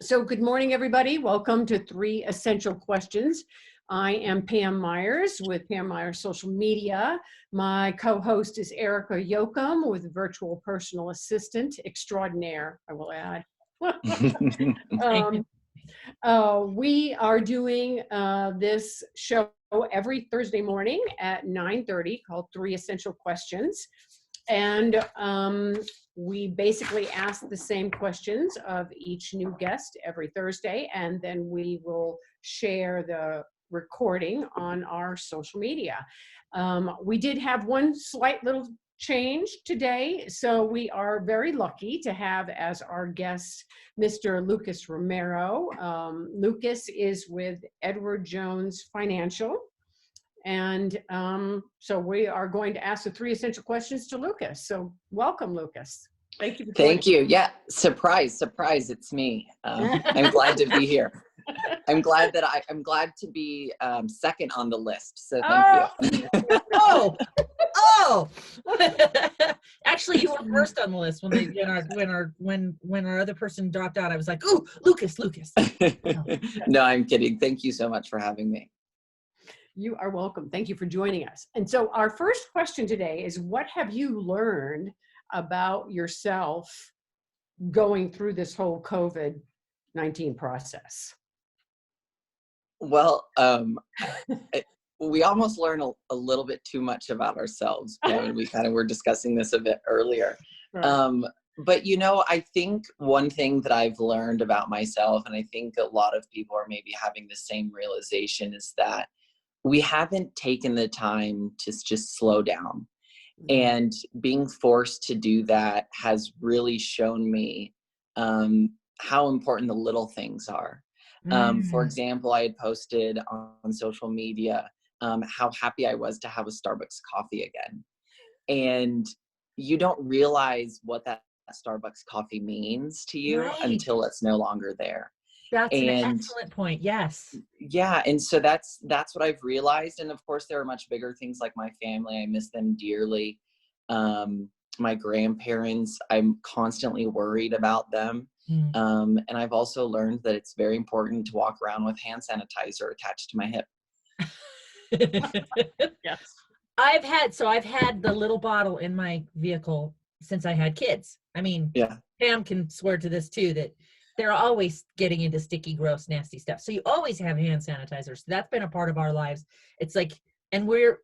So good morning, everybody. Welcome to 3 Essential Questions. I am Pam Myers with Pam Myers Social Media. My co-host is Erica Yoakum with Virtual Personal Assistant Extraordinaire, I will add. We are doing this show every Thursday morning at 9:30 called 3 Essential Questions. And we basically ask the same questions of each new guest every Thursday, and then we will share the recording on our social media. We did have one slight little change today, so we are very lucky to have as our guest Mr. Lucas Romero. Lucas is with Edward Jones Financial. And so we are going to ask the 3 essential questions to Lucas. So welcome, Lucas. Thank you. Thank you. Yeah. Surprise. It's me. I'm glad to be here. I'm glad to be second on the list. So thank you. Oh. Actually, you were first on the list when our other person dropped out. I was like, "Ooh, Lucas." No, I'm kidding. Thank you so much for having me. You are welcome. Thank you for joining us. And so our first question today is, what have you learned about yourself going through this whole COVID-19 process? Well, we almost learn a little bit too much about ourselves. We kind of were discussing this a bit earlier. Right. But, I think one thing that I've learned about myself, and I think a lot of people are maybe having the same realization, is that we haven't taken the time to just slow down. And being forced to do that has really shown me how important the little things are. For example, I had posted on social media how happy I was to have a Starbucks coffee again. And you don't realize what that Starbucks coffee means to you until it's no longer there. That's an excellent point. Yes. Yeah. And so that's what I've realized. And of course, there are much bigger things like my family. I miss them dearly. My grandparents, I'm constantly worried about them. And I've also learned that it's very important to walk around with hand sanitizer attached to my hip. Yes. I've had the little bottle in my vehicle since I had kids. I mean, Pam can swear to this too, that they're always getting into sticky, gross, nasty stuff. So you always have hand sanitizers. That's been a part of our lives. It's like, and we're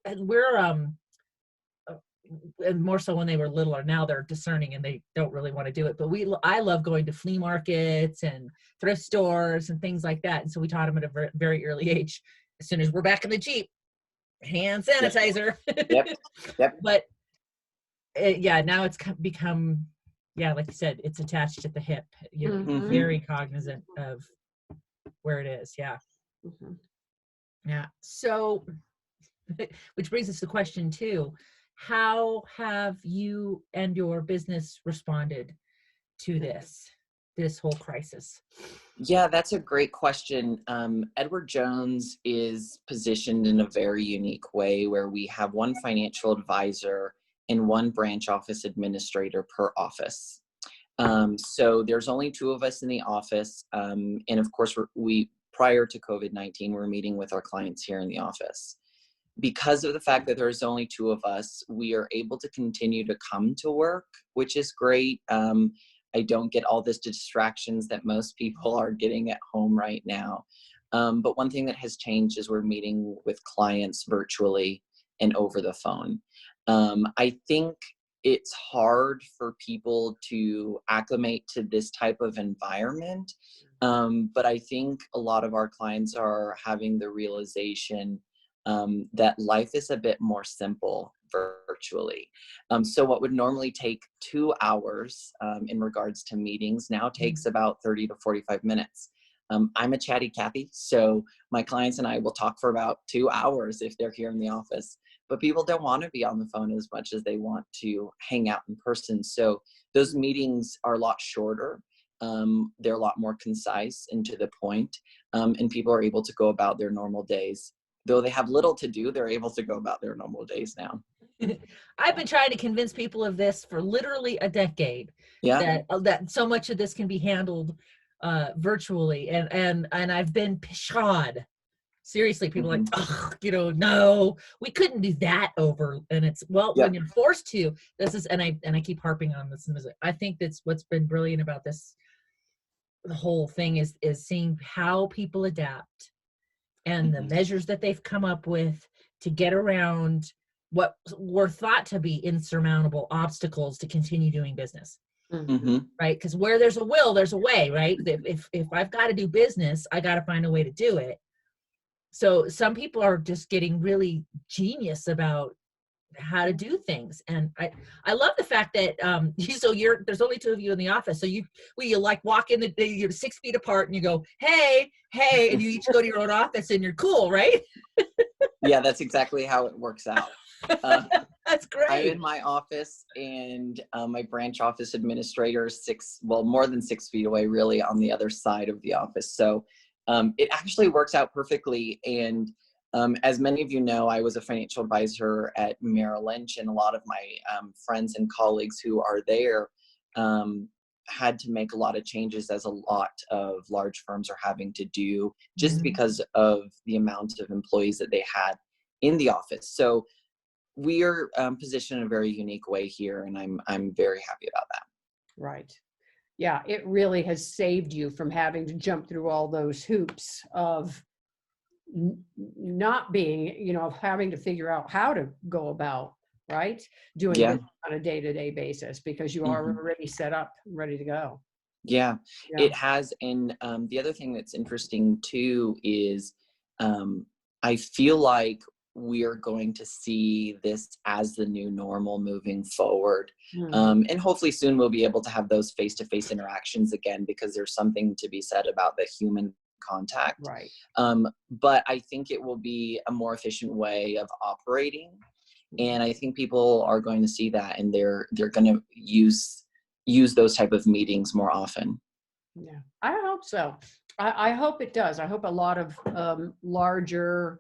and more so when they were littler. Now they're discerning and they don't really want to do it. But I love going to flea markets and thrift stores and things like that. And so we taught them at a very early age. As soon as we're back in the Jeep, hand sanitizer. Yep. But now it's become, like you said, it's attached at the hip. You're very cognizant of where it is. Yeah. Yeah. So, which brings us to question 2. How have you and your business responded to this whole crisis? Yeah, that's a great question. Edward Jones is positioned in a very unique way where we have one financial advisor and one branch office administrator per office. So there's only 2 of us in the office. And of course, we prior to COVID-19, we're meeting with our clients here in the office. Because of the fact that there's only 2 of us, we are able to continue to come to work, which is great. I don't get all this distractions that most people are getting at home right now. But one thing that has changed is we're meeting with clients virtually and over the phone. I think it's hard for people to acclimate to this type of environment. But I think a lot of our clients are having the realization that life is a bit more simple virtually. So what would normally take 2 hours in regards to meetings now takes about 30 to 45 minutes. I'm a chatty Cathy, so my clients and I will talk for about 2 hours if they're here in the office, but people don't want to be on the phone as much as they want to hang out in person. So those meetings are a lot shorter. They're a lot more concise and to the point, and people are able to go about their normal days. Though they have little to do, they're able to go about their normal days now. I've been trying to convince people of this for literally a decade. That so much of this can be handled virtually, and I've been pshawed. Seriously, people are like, ugh, no, we couldn't do that over. And it's, well, when you're forced to, this is, and I keep harping on this. I think that's what's been brilliant about this, the whole thing is seeing how people adapt and the measures that they've come up with to get around what were thought to be insurmountable obstacles to continue doing business. Right? Because where there's a will, there's a way, right? If I've got to do business, I got to find a way to do it. So some people are just getting really genius about how to do things. And I love the fact that so there's only two of you in the office. So you like walk in you're 6 feet apart and you go, hey, and you each go to your own office and you're cool, right? Yeah, that's exactly how it works out. That's great. I'm in my office, and my branch office administrator is more than 6 feet away, really, on the other side of the office. So it actually works out perfectly. And as many of you know, I was a financial advisor at Merrill Lynch, and a lot of my friends and colleagues who are there had to make a lot of changes, as a lot of large firms are having to do, just because of the amount of employees that they had in the office. So we are positioned in a very unique way here, and I'm very happy about that. Right. Yeah, it really has saved you from having to jump through all those hoops of not being, of having to figure out how to go about, right? Doing it on a day-to-day basis, because you are already set up, ready to go. Yeah, it has. And the other thing that's interesting too is I feel like we are going to see this as the new normal moving forward. And hopefully soon we'll be able to have those face-to-face interactions again, because there's something to be said about the human contact. Right. But I think it will be a more efficient way of operating. And I think people are going to see that, and they're going to use those type of meetings more often. Yeah, I hope so. I hope it does. I hope a lot of larger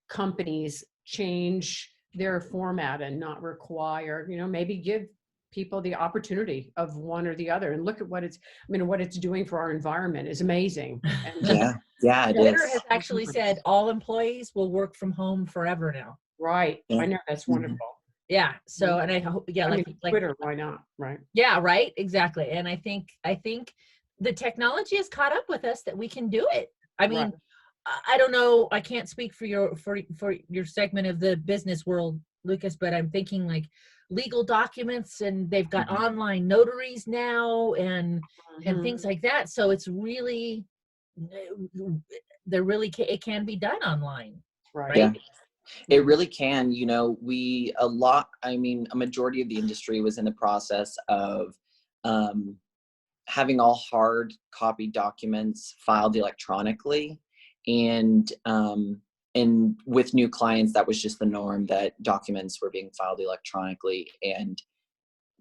companies change their format and not require, maybe give people the opportunity of one or the other. And look at what it's doing for our environment is amazing. And, yeah, it Twitter is. has actually said all employees will work from home forever now. Right. I know, that's wonderful. Yeah. So, and I hope, like Twitter, why not? Right. Yeah, right. Exactly. And I think the technology has caught up with us that we can do it. I mean, right. I don't know. I can't speak for your segment of the business world, Lucas, but I'm thinking like legal documents, and they've got online notaries now and things like that. So it's really, it can be done online. Right. Yeah. It really can. A majority of the industry was in the process of having all hard copy documents filed electronically. And with new clients, that was just the norm, that documents were being filed electronically. And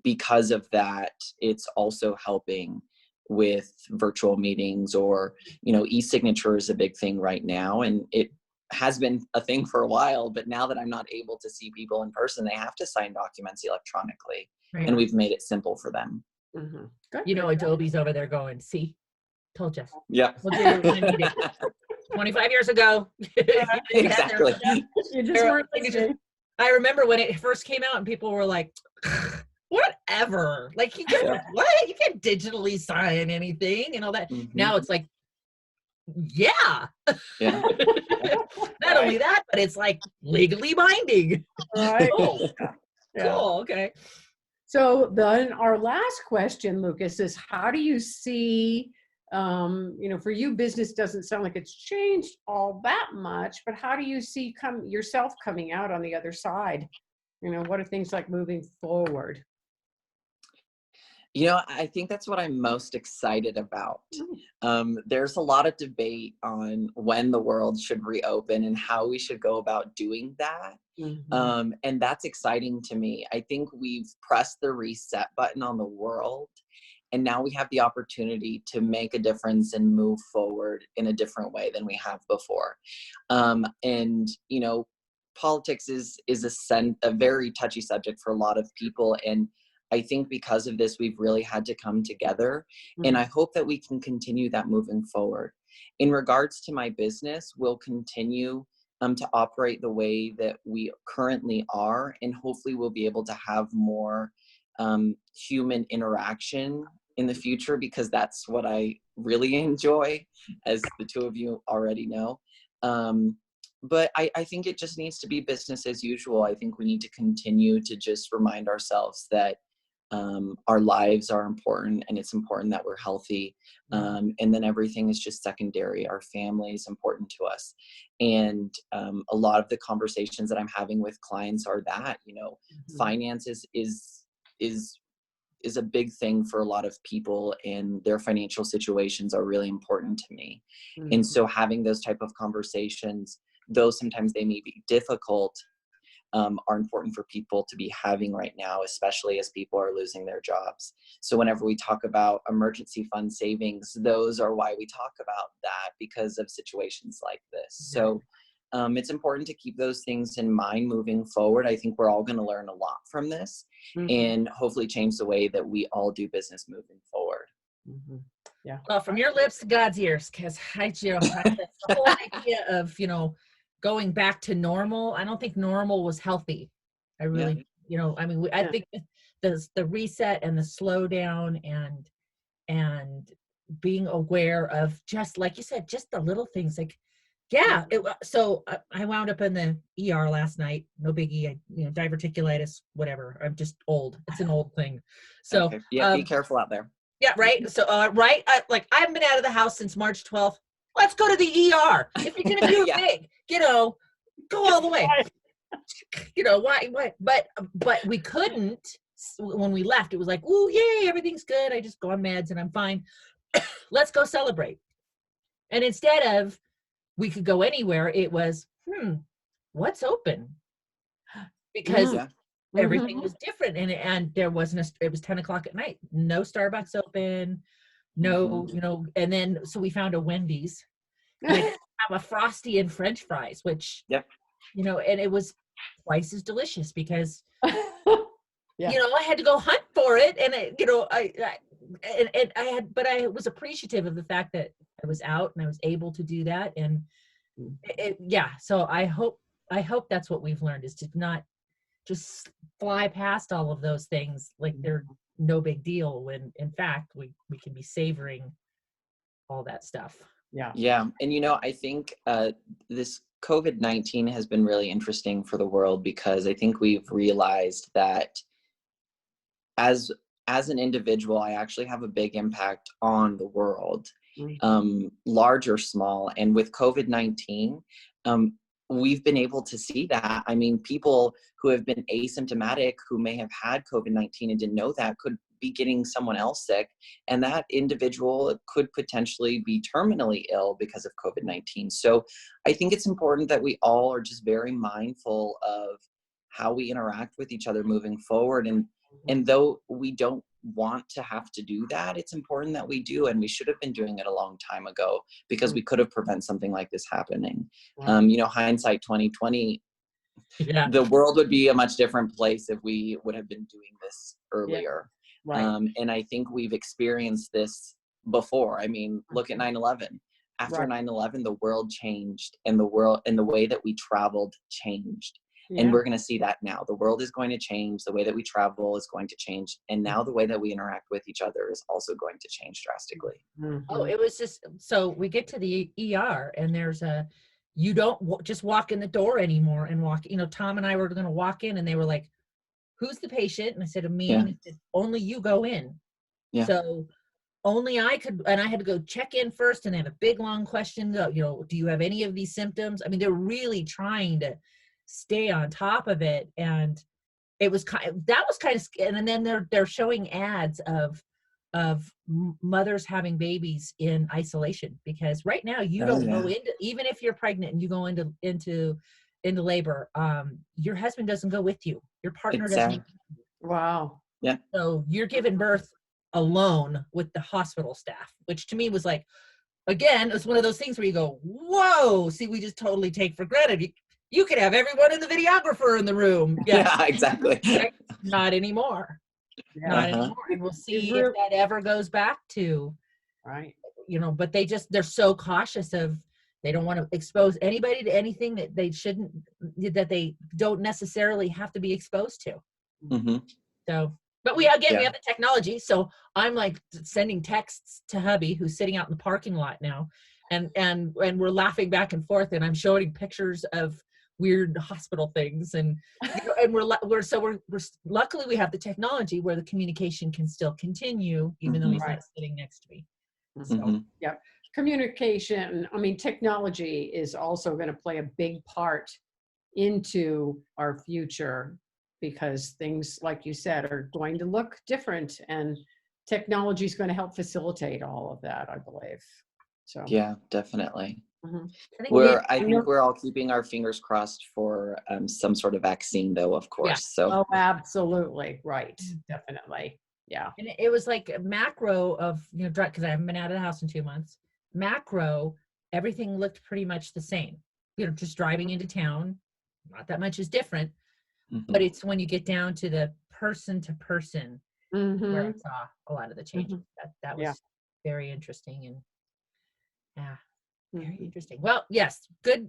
because of that, it's also helping with virtual meetings, or, e-signature is a big thing right now. And it has been a thing for a while, but now that I'm not able to see people in person, they have to sign documents electronically. Right. And we've made it simple for them. Good. Adobe's over there going, see, told you. Yeah. We'll do it when I need it. 25 years ago. Exactly. You just weren't listening. I remember when it first came out and people were like, whatever. Like, what? You can't digitally sign anything and all that. Now it's like, yeah. Not only that, but it's like legally binding. Right. Cool. Cool. Okay. So then our last question, Lucas, is how do you see, for you, business doesn't sound like it's changed all that much, but how do you see yourself coming out on the other side? What are things like moving forward? I think that's what I'm most excited about. There's a lot of debate on when the world should reopen and how we should go about doing that. And that's exciting to me. I think we've pressed the reset button on the world, and now we have the opportunity to make a difference and move forward in a different way than we have before. And politics is a very touchy subject for a lot of people. And I think because of this, we've really had to come together. And I hope that we can continue that moving forward. In regards to my business, we'll continue to operate the way that we currently are. And hopefully we'll be able to have more human interaction in the future, because that's what I really enjoy, as the two of you already know. But I think it just needs to be business as usual. I think we need to continue to just remind ourselves that our lives are important, and it's important that we're healthy. And then everything is just secondary. Our family is important to us. And a lot of the conversations that I'm having with clients are that, you know, finances is a big thing for a lot of people, and their financial situations are really important to me. And so having those type of conversations, though sometimes they may be difficult, are important for people to be having right now, especially as people are losing their jobs. So whenever we talk about emergency fund savings, those are why we talk about that, because of situations like this. So it's important to keep those things in mind moving forward. I think we're all going to learn a lot from this, and hopefully change the way that we all do business moving forward. Yeah. Well, from your lips to God's ears, because the whole idea of, you know, going back to normal, I don't think normal was healthy. I really, you know, I mean, I think the reset and the slowdown and being aware of, just like you said, just the little things, like, so I wound up in the ER last night. No biggie. Diverticulitis, whatever. I'm just old. It's an old thing. So okay. Yeah, be careful out there. Yeah, right. So right, I haven't been out of the house since March 12th. Let's go to the ER. If you're gonna do it big, you know, go all the way. You know, why? But we couldn't. When we left, it was like, ooh, yay, everything's good. I just go on meds and I'm fine. Let's go celebrate. And instead of we could go anywhere, it was, what's open? Because everything was different, and there wasn't it was 10 o'clock at night, no Starbucks open, no, you know, and then so we found a Wendy's with have a Frosty and French fries, which you know, and it was twice as delicious because you know, I had to go hunt for it, and it, you know, I was appreciative of the fact that I was out and I was able to do that. And so I hope that's what we've learned, is to not just fly past all of those things like they're no big deal, when in fact we can be savoring all that stuff. Yeah. And you know, I think this COVID-19 has been really interesting for the world, because I think we've realized that as an individual, I actually have a big impact on the world, large or small. And with COVID-19, we've been able to see that. I mean, people who have been asymptomatic, who may have had COVID-19 and didn't know that, could be getting someone else sick. And that individual could potentially be terminally ill because of COVID-19. So I think it's important that we all are just very mindful of how we interact with each other moving forward. And though we don't want to have to do that, it's important that we do, and we should have been doing it a long time ago, because we could have prevented something like this happening. You know, hindsight 2020, the world would be a much different place if we would have been doing this earlier. And I think we've experienced this before. I mean, look at 9/11. After 9/11, the world changed, and the way that we traveled changed. And we're going to see that now. The world is going to change. The way that we travel is going to change. And now the way that we interact with each other is also going to change drastically. Oh, it was just, so we get to the ER, and there's you don't just walk in the door anymore and walk, you know, Tom and I were going to walk in, and they were like, who's the patient? And I said, me. And I said, only you go in. So only I could, and I had to go check in first, and they have a big long question, you know, do you have any of these symptoms? I mean, they're really trying to stay on top of it. And it was kind of, and then they're showing ads of mothers having babies in isolation, because right now you don't go into, even if you're pregnant and you go into labor, your husband doesn't go with you, your partner doesn't. Wow. So you're giving birth alone with the hospital staff, which to me was like, again, it's one of those things where you go, whoa, see, we just totally take for granted. You could have everyone in the videographer in the room. Yeah, exactly. Not anymore. Not anymore. And we'll see if that ever goes back to, right. But they're so cautious they don't want to expose anybody to anything that that they don't necessarily have to be exposed to. Mm-hmm. So, but we have the technology. So I'm like sending texts to hubby, who's sitting out in the parking lot now, and we're laughing back and forth, and I'm showing pictures of weird hospital things, and we're luckily we have the technology where the communication can still continue even though he's not sitting next to me. So Communication, I mean, technology is also going to play a big part into our future, because things, like you said, are going to look different, and technology is going to help facilitate all of that, I believe. So yeah, definitely. I think we're all keeping our fingers crossed for some sort of vaccine, though, of course. So absolutely right, definitely. Yeah. And it was like a macro of, because I haven't been out of the house in 2 months. Macro, everything looked pretty much the same. Just driving into town, not that much is different. But it's when you get down to the person to person where I saw a lot of the changes. That was very interesting, and very interesting. Well, yes, good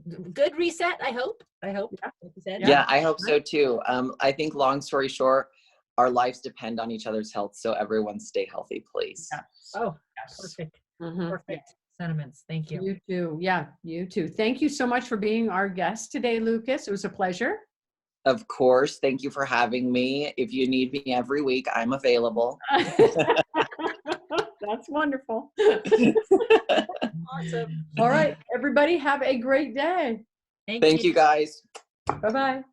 reset. I hope. Like you said. Yeah, I hope so too. I think, long story short, our lives depend on each other's health, so everyone stay healthy, please. Yes. Oh, perfect. Perfect sentiments. Thank you. You too. Yeah, you too. Thank you so much for being our guest today, Lucas. It was a pleasure. Of course. Thank you for having me. If you need me every week, I'm available. That's wonderful. Awesome. All right, everybody, have a great day. Thank you, guys. Bye-bye.